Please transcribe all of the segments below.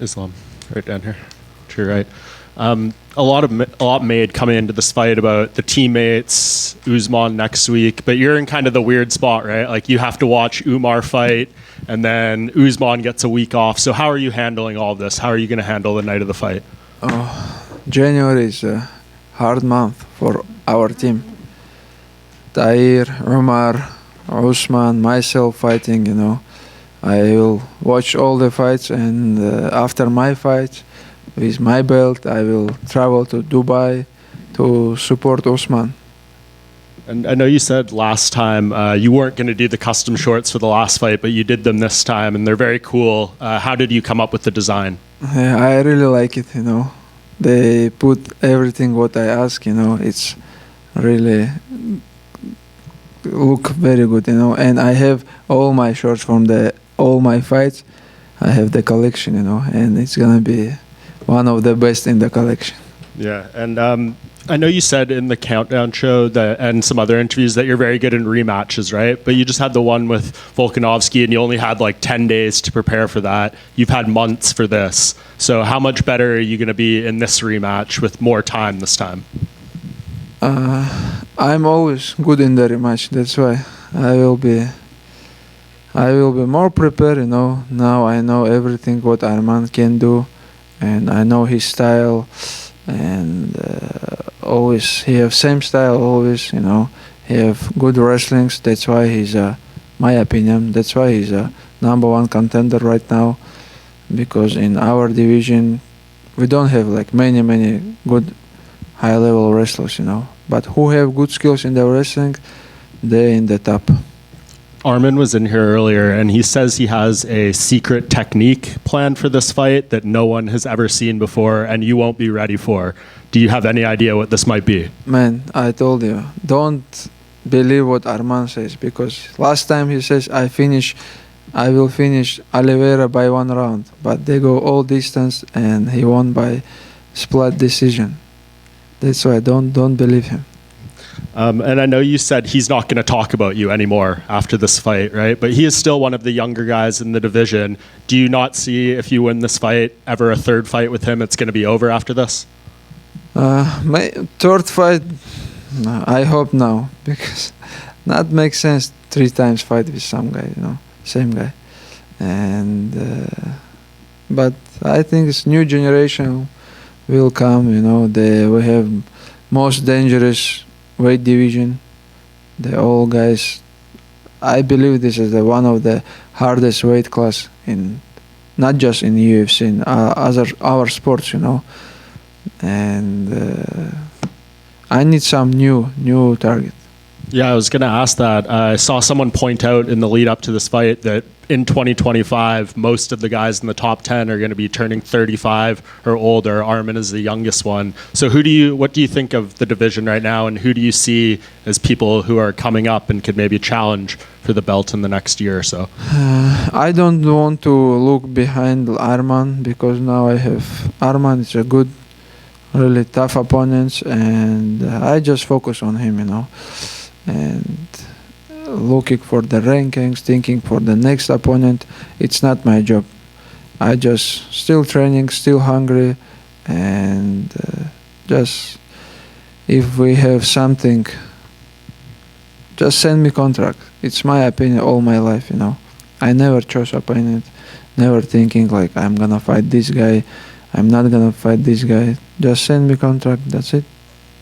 Islam, right down here, to your right. A lot made coming into this fight about the teammates, Usman next week, but you're in kind of the weird spot, right? Like you have to watch Umar fight, and then Usman gets a week off. So how are you handling all of this? How are you going to handle the night of the fight? January is a hard month for our team. Tahir, Umar, Usman, myself fighting, I will watch all the fights, and after my fight, with my belt, I will travel to Dubai to support Usman. And I know you said last time you weren't going to do the custom shorts for the last fight, but you did them this time, and they're very cool. How did you come up with the design? Yeah, I really like it, They put everything what I ask, It's really look very good, And I have all my shorts from all my fights. I have the collection, and it's gonna be one of the best in the collection. Yeah, and I know you said in the Countdown show and some other interviews that you're very good in rematches, right? But you just had the one with Volkanovski, and you only had like 10 days to prepare for that. You've had months for this. So how much better are you going to be in this rematch with more time this time? I'm always good in the rematch. That's why I will be more prepared, Now I know everything what Arman can do, and I know his style, and always he have same style always, He have good wrestlings. That's why he's my opinion. That's why he's a #1 contender right now, because in our division we don't have like many good high level wrestlers, But who have good skills in the wrestling, they're in the top. Arman was in here earlier, and he says he has a secret technique planned for this fight that no one has ever seen before, and you won't be ready for. Do you have any idea what this might be? Man, I told you, don't believe what Arman says, because last time he says I will finish Oliveira by 1 round, but they go all distance, and he won by split decision. That's why don't believe him. And I know you said he's not going to talk about you anymore after this fight, right? But he is still one of the younger guys in the division. Do you not see, if you win this fight, ever a third fight with him, it's going to be over after this? My third fight, I hope now, because not make sense 3 times fight with some guy, same guy. And but I think this new generation will come, we have most dangerous weight division. The all guys, I believe this is one of the hardest weight class in, not just in UFC, in our sports, And I need some new target. Yeah, I was going to ask that. I saw someone point out in the lead up to this fight that in 2025, most of the guys in the top 10 are going to be turning 35 or older. Arman is the youngest one. So what do you think of the division right now, and who do you see as people who are coming up and could maybe challenge for the belt in the next year or so? I don't want to look behind Arman, because now I have Arman is a good, really tough opponent, and I just focus on him, and looking for the rankings, thinking for the next opponent. It's not my job. I just still training, still hungry, and just if we have something, just send me contract. It's my opinion all my life, I never chose opponent, never thinking like I'm gonna fight this guy, I'm not gonna fight this guy. Just send me contract, that's it.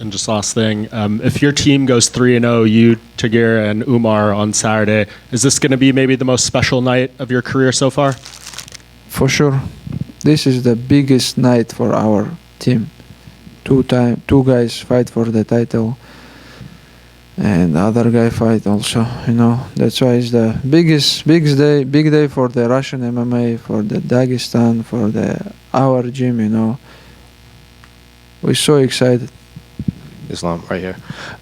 And just last thing, if your team goes 3-0, you, Tagir, and Umar on Saturday, is this going to be maybe the most special night of your career so far? For sure. This is the biggest night for our team. Two guys fight for the title, and other guy fight also, That's why it's the big day for the Russian MMA, for the Dagestan, for our gym, We're so excited. Islam, right here.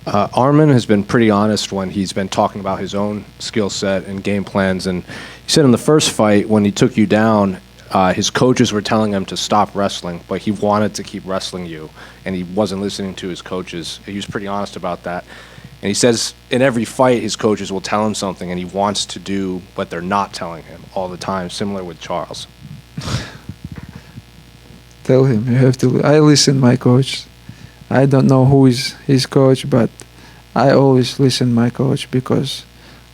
Arman has been pretty honest when he's been talking about his own skill set and game plans. And he said in the first fight, when he took you down, his coaches were telling him to stop wrestling, but he wanted to keep wrestling you, and he wasn't listening to his coaches. He was pretty honest about that. And he says in every fight, his coaches will tell him something, and he wants to do what they're not telling him all the time, similar with Charles. tell him. You have to. I listen my coach. I don't know who is his coach, but I always listen my coach because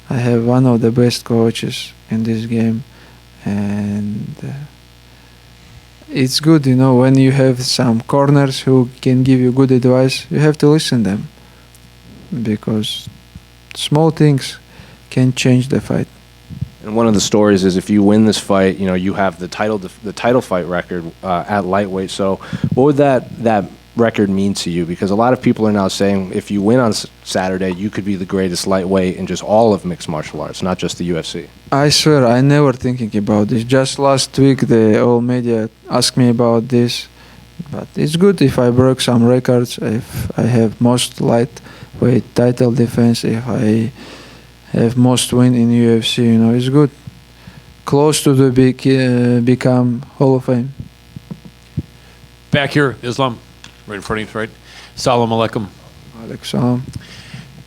I have one of the best coaches in this game, and it's good, when you have some corners who can give you good advice. You have to listen them because small things can change the fight. And one of the stories is if you win this fight, you have the title fight record at lightweight. So what would that record mean to you? Because a lot of people are now saying if you win on Saturday, you could be the greatest lightweight in just all of mixed martial arts, not just the UFC. I swear, I never thinking about this. Just last week, the all media asked me about this. But it's good if I broke some records, if I have most lightweight title defense, if I have most win in UFC, it's good. Close to the become Hall of Fame. Back here, Islam, right in front of you, right? Salam alaikum. Alaikum.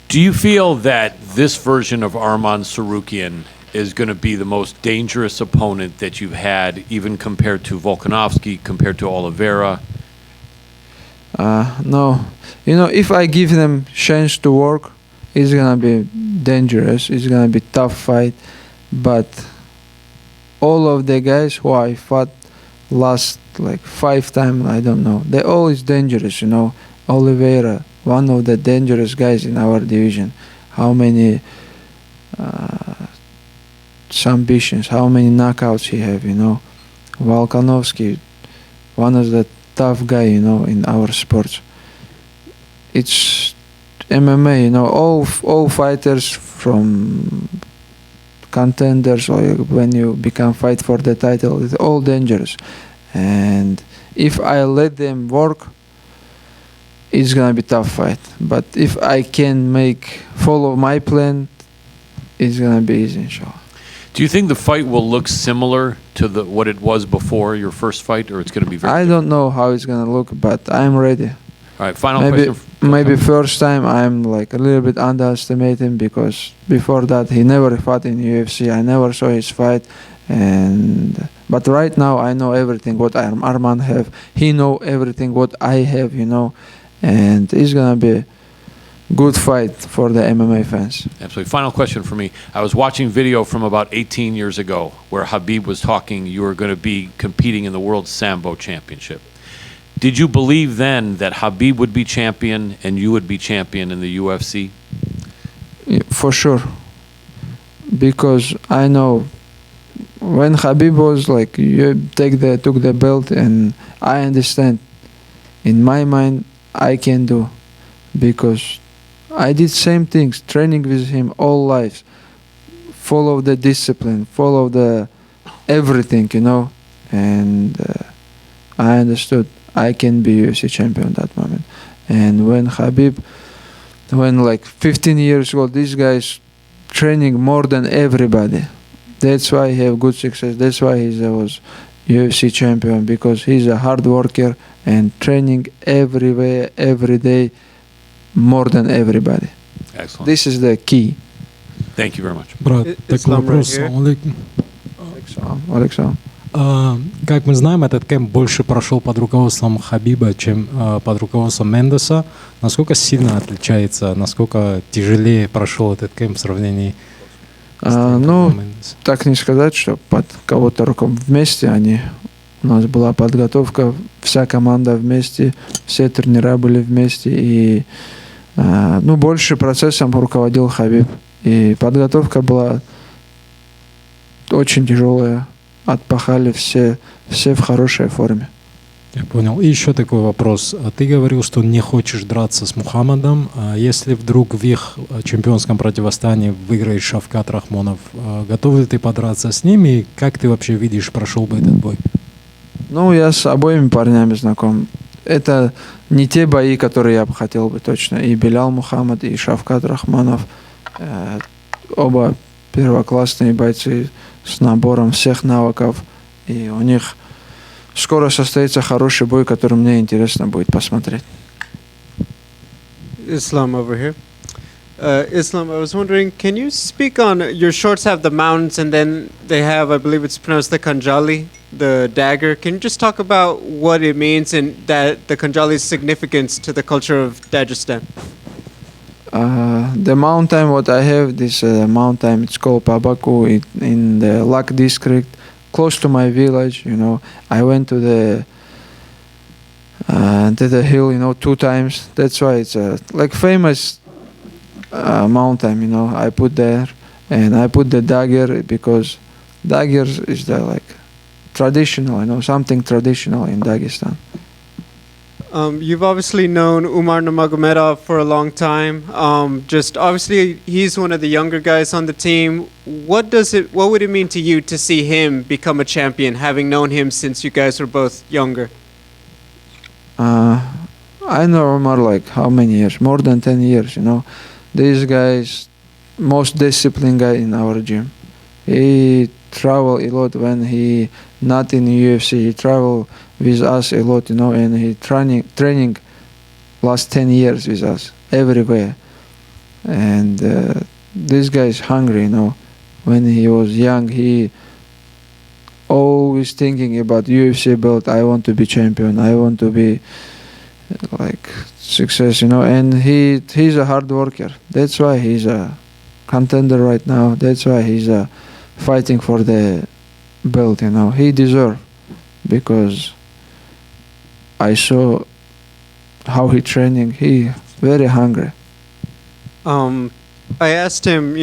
Do you feel that this version of Arman Tsarukyan is going to be the most dangerous opponent that you've had, even compared to Volkanovski, compared to Oliveira? No. If I give them chance to work, it's going to be dangerous. It's going to be tough fight. But all of the guys who I fought last 5 times, I don't know, they're always dangerous, Oliveira, one of the dangerous guys in our division. How many submissions, how many knockouts he have, Volkanovski, one of the tough guy, in our sports. It's MMA, all fighters from contenders, or when you become fight for the title, it's all dangerous. And if I let them work, it's gonna be tough fight. But if I can follow my plan, it's gonna be easy, inshallah. Do you think the fight will look similar to what it was before your first fight, or it's going to be very I different? don't know how it's gonna look, but I'm ready. All right, final question. Maybe first time I'm a little bit underestimating because before that he never fought in UFC. I never saw his fight, but right now I know everything what Arman have. He know everything what I have, and it's gonna be good fight for the MMA fans. Absolutely. Final question for me. I was watching video from about 18 years ago where Khabib was talking you were going to be competing in the World Sambo Championship. Did you believe then that Khabib would be champion and you would be champion in the UFC? Yeah, for sure. Because I know when Khabib was you took the belt, and I understand in my mind I can do, because I did same things, training with him all life, follow the discipline, follow the everything, and I understood I can be UFC champion at that moment. And when 15 years old, this guy's training more than everybody. That's why he have good success. That's why he was UFC champion, because he's a hard worker and training everywhere, every day, more than everybody. Excellent. This is the key. Thank you very much. Брат, такой вопрос. Александр. Как мы знаем, этот кэмп больше прошел под руководством Хабиба, чем под руководством Мендеса. Насколько сильно отличается, насколько тяжелее прошел этот кэмп в сравнении с тем, Мендеса? Так не сказать, что под кого-то вместе у нас была подготовка, вся команда вместе, все тренера были вместе, и больше процессом руководил Хабиб. И подготовка была очень тяжелая. Отпахали все в хорошей форме. Я понял. И еще такой вопрос. Ты говорил, что не хочешь драться с Мухаммадом. Если вдруг в их чемпионском противостоянии выиграешь Шавкат Рахмонов, готов ли ты подраться с ними? И как ты вообще видишь, прошел бы этот бой? Я с обоими парнями знаком. Это не те бои, которые я бы хотел бы точно. И Белял Мухаммад, и Шавкат Рахмонов. Оба первоклассные бойцы с набором всех навыков. И у них скоро состоится хороший бой, который мне интересно будет посмотреть. Islam over here. Islam, I was wondering, can you speak on your shorts have the mountains and then they have, I believe it's pronounced the Kanjali, the dagger. Can you just talk about what it means and that the Kanjali's significance to the culture of Dagestan? The mountain what I have, this mountain, it's called Pabaku in the Lak district, close to my village. I went to the hill, 2 times. That's why it's like famous mountain. I put there, and I put the dagger because dagger is the like traditional. Something traditional in Dagestan. You've obviously known Umar Nurmagomedov for a long time. Just obviously, he's one of the younger guys on the team. What would it mean to you to see him become a champion, having known him since you guys were both younger? I know Umar like how many years? More than 10 years. This guy is most disciplined guy in our gym. He travel a lot when he not in UFC. He travel with us a lot, and he training last 10 years with us everywhere. And this guy is hungry, When he was young, he always thinking about UFC belt. I want to be champion. I want to be like success, And he's a hard worker. That's why he's a contender right now. That's why he's fighting for the belt. He deserve because I saw how he training. He very hungry. I asked him,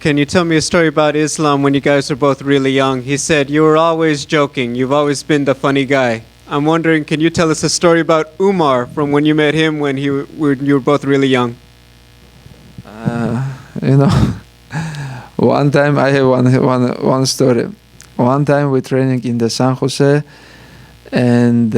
can you tell me a story about Islam when you guys were both really young? He said, you were always joking. You've always been the funny guy. I'm wondering, can you tell us a story about Umar from when you met him when you were both really young? One time I have one story. One time we're training in the San Jose, and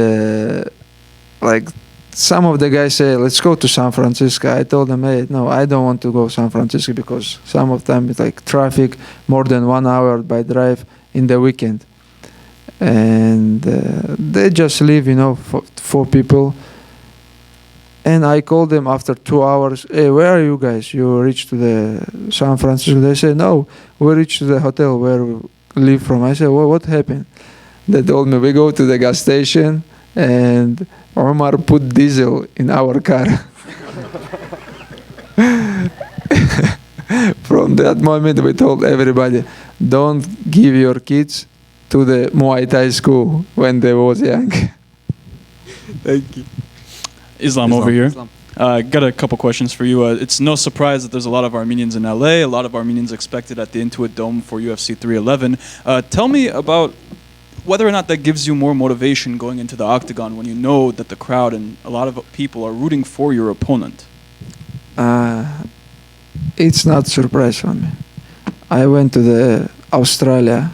like some of the guys say, let's go to San Francisco. I told them, hey, no, I don't want to go San Francisco because some of time it's like traffic, more than 1 hour by drive in the weekend. And they just leave, 4 people. And I called them after 2 hours, hey, where are you guys? You reached to the San Francisco? They said, no, we reached to the hotel where we live from. I said, well, what happened? They told me, we go to the gas station and Omar put diesel in our car. From that moment, we told everybody, don't give your kids to the Muay Thai school when they was young. Thank you. Islam over here. Got a couple questions for you. It's no surprise that there's a lot of Armenians in LA, a lot of Armenians expected at the Intuit Dome for UFC 311. Tell me about whether or not that gives you more motivation going into the octagon when you know that the crowd and a lot of people are rooting for your opponent. It's not surprise for me. I went to the Australia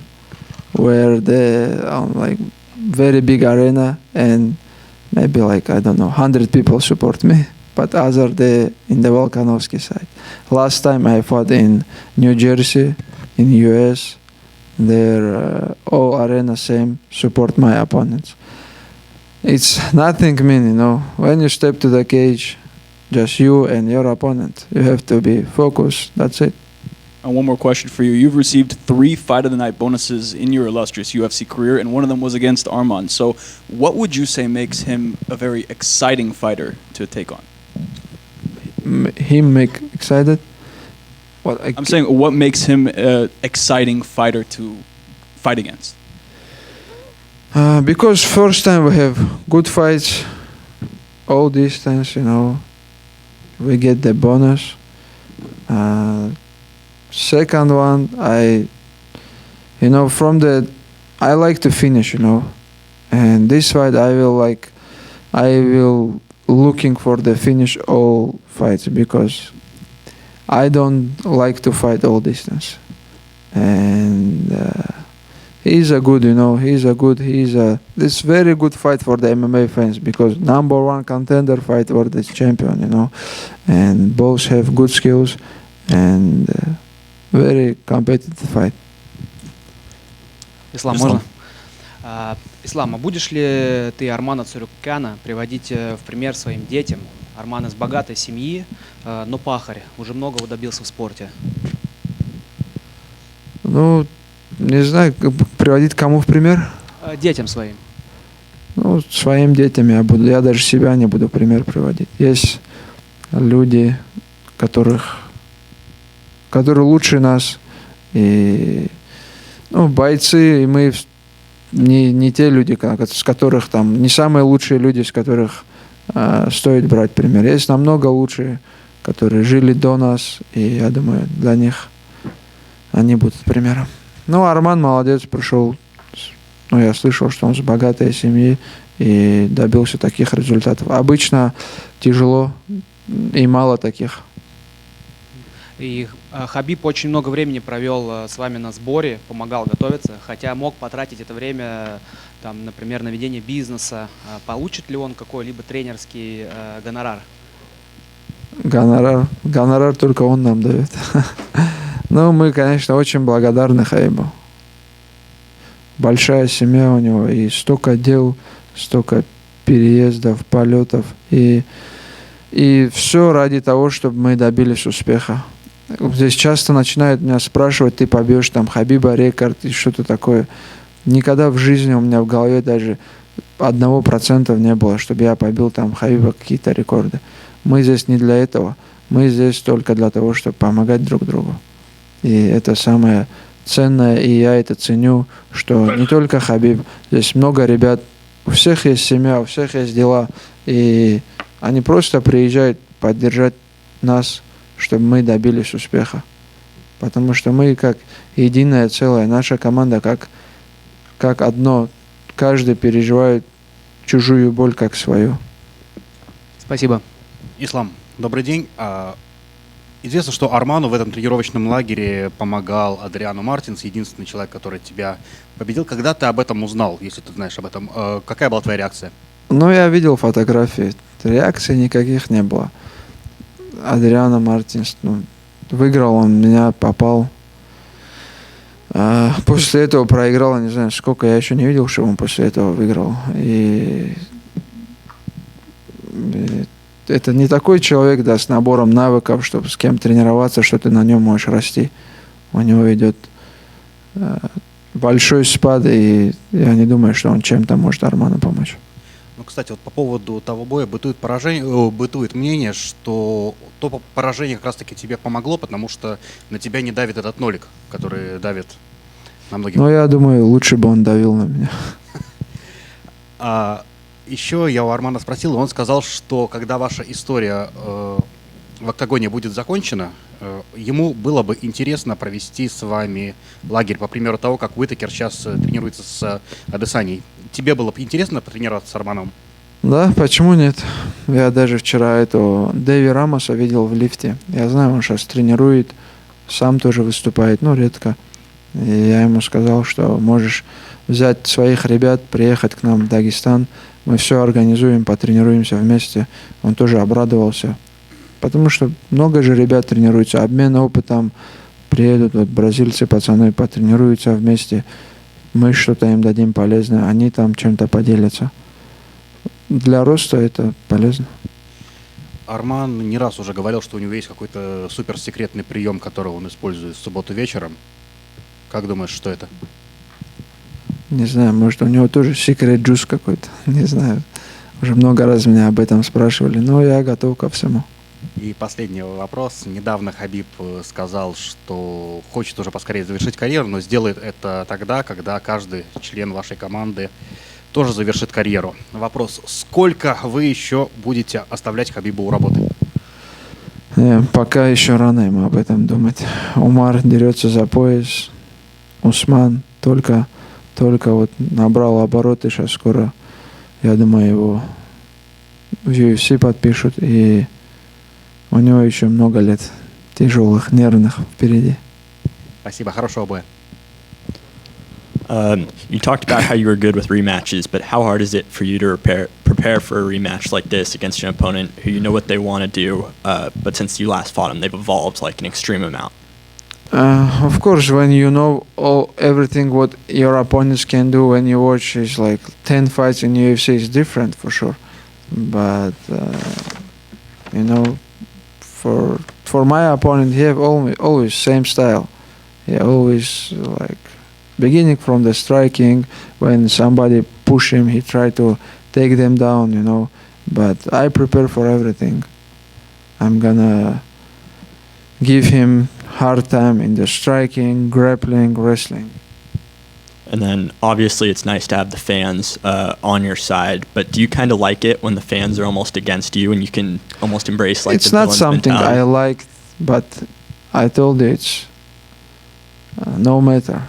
where the like very big arena and maybe like, I don't know, 100 people support me, but other in the Volkanovski side. Last time I fought in New Jersey, in US, their all arena same support my opponents. It's nothing mean, when you step to the cage, just you and your opponent. You have to be focused, that's it. And one more question for you. You've received 3 Fight of the Night bonuses in your illustrious UFC career, and one of them was against Arman. So what would you say makes him a very exciting fighter to take on? Him make excited? I'm saying what makes him an exciting fighter to fight against? Because first time we have good fights, all distance, we get the bonus. Second one, I like to finish, and this fight I will looking for the finish all fights because I don't like to fight all distance. And he's a good, this very good fight for the MMA fans because number 1 contender fight for this champion, and both have good skills and very competitive fight. Ислам, можно? Ислам, а будешь ли ты Армана Царукяна приводить в пример своим детям, Арман из богатой семьи, но пахарь, уже многого добился в спорте. Ну, не знаю, приводить кому в пример? Детям своим. Ну, своим детям я даже себя не буду пример приводить. Есть люди, которые лучше нас, и бойцы, и мы не те люди, с которых там, не самые лучшие люди, с которых стоит брать пример. Есть намного лучшие, которые жили до нас, и я думаю, для них они будут примером. Ну, Арман молодец, пришел, я слышал, что он с богатой семьи и добился таких результатов. Обычно тяжело и мало таких. И Хабиб очень много времени провел с вами на сборе, помогал готовиться, хотя мог потратить это время, там, например, на ведение бизнеса. Получит ли он какой-либо тренерский гонорар? Гонорар только он нам дает. Ну, мы, конечно, очень благодарны Хабибу. Большая семья у него, и столько дел, столько переездов, полетов, и все ради того, чтобы мы добились успеха. Здесь часто начинают меня спрашивать, ты побьешь там Хабиба рекорд и что-то такое. Никогда в жизни у меня в голове даже 1% не было, чтобы я побил там Хабиба какие-то рекорды. Мы здесь не для этого. Мы здесь только для того, чтобы помогать друг другу. И это самое ценное, и я это ценю, что не только Хабиб, здесь много ребят, у всех есть семья, у всех есть дела, и они просто приезжают поддержать нас, чтобы мы добились успеха. Потому что мы как единое целое, наша команда как одно, каждый переживает чужую боль как свою. Спасибо. Ислам, добрый день. Известно, что Арману в этом тренировочном лагере помогал Адриано Мартинс, единственный человек, который тебя победил. Когда ты об этом узнал, если ты знаешь об этом, какая была твоя реакция? Ну, я видел фотографии, реакций никаких не было. Адриано Мартинс, выиграл он, меня попал. После этого проиграл, не знаю, сколько, я еще не видел, что он после этого выиграл. И это не такой человек, да, с набором навыков, чтобы с кем тренироваться, что ты на нем можешь расти. У него идет большой спад, и я не думаю, что он чем-то может Арману помочь. Ну, кстати, вот по поводу того боя бытует мнение, что то поражение как раз-таки тебе помогло, потому что на тебя не давит этот нолик, который давит на многих. Ну, я думаю, лучше бы он давил на меня. Еще я у Армана спросил, и он сказал, что когда ваша история в октагоне будет закончена, ему было бы интересно провести с вами лагерь, по примеру того, как Уитакер сейчас тренируется с Адесаней. Тебе было бы интересно потренироваться с Арманом? Да, почему нет? Я даже вчера Дэви Рамоса видел в лифте. Я знаю, он сейчас тренирует, сам тоже выступает, но редко. И я ему сказал, что можешь взять своих ребят, приехать к нам в Дагестан. Мы все организуем, потренируемся вместе. Он тоже обрадовался. Потому что много же ребят тренируются, обмен опытом. Приедут бразильцы, пацаны, потренируются вместе. Мы что-то им дадим полезное, они там чем-то поделятся. Для роста это полезно. Арман не раз уже говорил, что у него есть какой-то суперсекретный прием, который он использует в субботу вечером. Как думаешь, что это? Не знаю, может, у него тоже секрет джуз какой-то. Не знаю. Уже много раз меня об этом спрашивали, но я готов ко всему. И последний вопрос. Недавно Хабиб сказал, что хочет уже поскорее завершить карьеру, но сделает это тогда, когда каждый член вашей команды тоже завершит карьеру. Вопрос. Сколько вы еще будете оставлять Хабибу у работы? Пока еще рано ему об этом думать. Умар дерется за пояс. Усман только набрал обороты. Сейчас скоро, я думаю, его в UFC подпишут. И у него еще много лет тяжелых, нервных впереди. Спасибо. Хорошего боя. You talked about how you were good with rematches, but how hard is it for you to prepare for a rematch like this against an opponent who you know what they want to do, but since you last fought them, they've evolved like an extreme amount? Of course, when you know everything what your opponents can do, when you watch is like 10 fights in UFC is different for sure. But you know. For my opponent, he have always same style. He always like beginning from the striking. When somebody push him, he try to take them down, you know. But I prepare for everything. I'm gonna give him hard time in the striking, grappling, wrestling. And then obviously it's nice to have the fans on your side, but do you kind of like it when the fans are almost against you and you can almost embrace like It's the not villain's something mentality? I like, but I told you it's no matter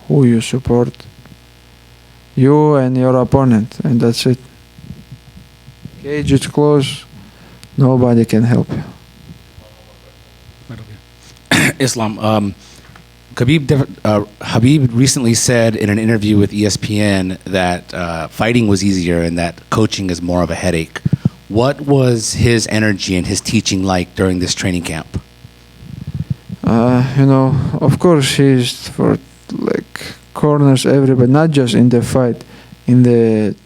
who you support, you and your opponent, and that's it. Cage is closed, nobody can help you. Islam, Habib recently said in an interview with ESPN that fighting was easier and that coaching is more of a headache. What was his energy and his teaching like during this training camp? You know, of course he's for like corners everybody, not just in the fight, in the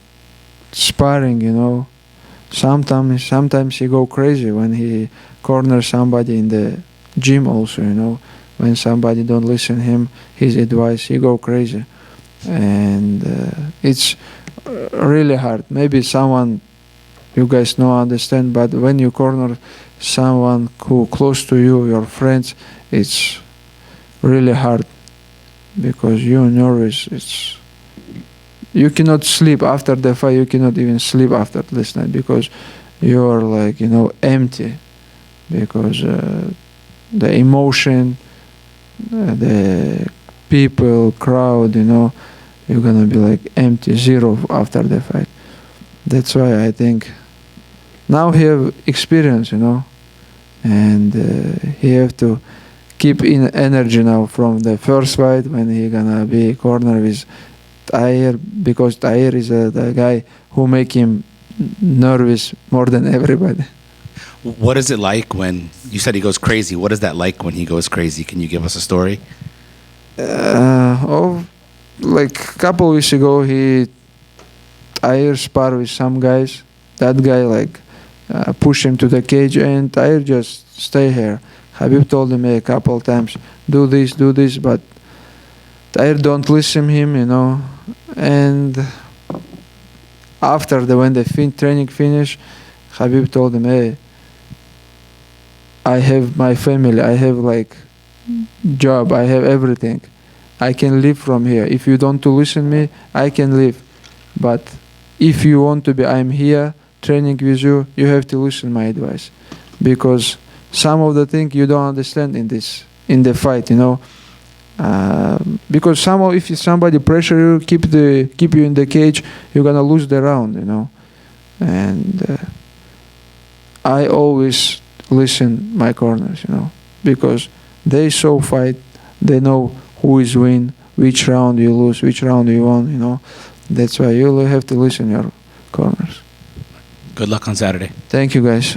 sparring, you know. Sometimes he go crazy when he corners somebody in the gym also, you know. When somebody don't listen him, his advice, he go crazy. And it's really hard. Maybe someone you guys don't understand, but when you corner someone who close to you, your friends, it's really hard because you're nervous. You cannot sleep after the fight. You cannot even sleep after this night because you're like, you know, empty because the emotion, the people, crowd, you know, you're gonna be like empty, zero after the fight. That's why I think now he have experience, you know, and he have to keep in energy now from the first fight when he gonna be corner with Tahir, because Tahir is the guy who make him nervous more than everybody. What is it like when you said he goes crazy? What is that like when he goes crazy? Can you give us a story? Like a couple weeks ago, Tahir spar with some guys. That guy like push him to the cage, and Tahir just stay here. Habib told him a couple times, do this, but Tahir don't listen him, you know. And after when the training finished, Habib told him, hey, I have my family, I have like job, I have everything. I can live from here. If you don't to listen me, I can live. But if you want to be, I'm here training with you, you have to listen my advice. Because some of the things you don't understand in the fight, you know. Because if somebody pressure you, keep you in the cage, you're gonna lose the round, you know. And I always listen my corners, you know, because they so fight, they know who is win, which round you lose, which round you won, you know. That's why you have to listen your corners. Good luck on Saturday. Thank you, guys.